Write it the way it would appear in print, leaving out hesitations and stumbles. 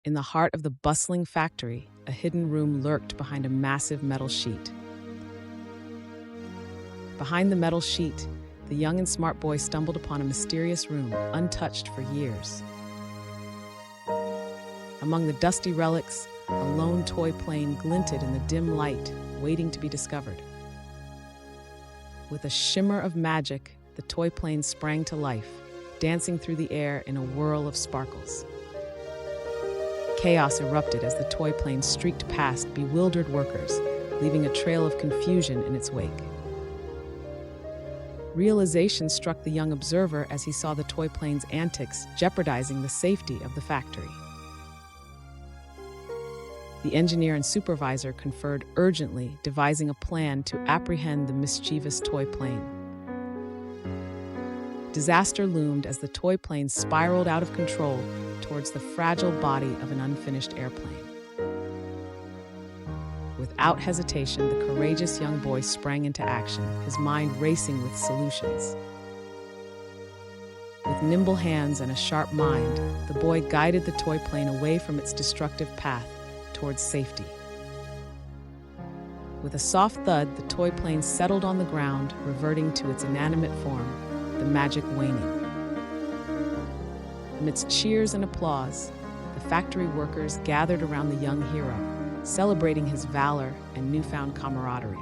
In the heart of the bustling factory, a hidden room lurked behind a massive metal sheet. Behind the metal sheet, the young and smart boy stumbled upon a mysterious room, untouched for years. Among the dusty relics, a lone toy plane glinted in the dim light, waiting to be discovered. With a shimmer of magic, the toy plane sprang to life, dancing through the air in a whirl of sparkles. Chaos erupted as the toy plane streaked past bewildered workers, leaving a trail of confusion in its wake. Realization struck the young observer as he saw the toy plane's antics jeopardizing the safety of the factory. The engineer and supervisor conferred urgently, devising a plan to apprehend the mischievous toy plane. Disaster loomed as the toy plane spiraled out of control towards the fragile body of an unfinished airplane. Without hesitation, the courageous young boy sprang into action, his mind racing with solutions. With nimble hands and a sharp mind, the boy guided the toy plane away from its destructive path towards safety. With a soft thud, the toy plane settled on the ground, reverting to its inanimate form, the magic waning. Amidst cheers and applause, the factory workers gathered around the young hero, celebrating his valor and newfound camaraderie.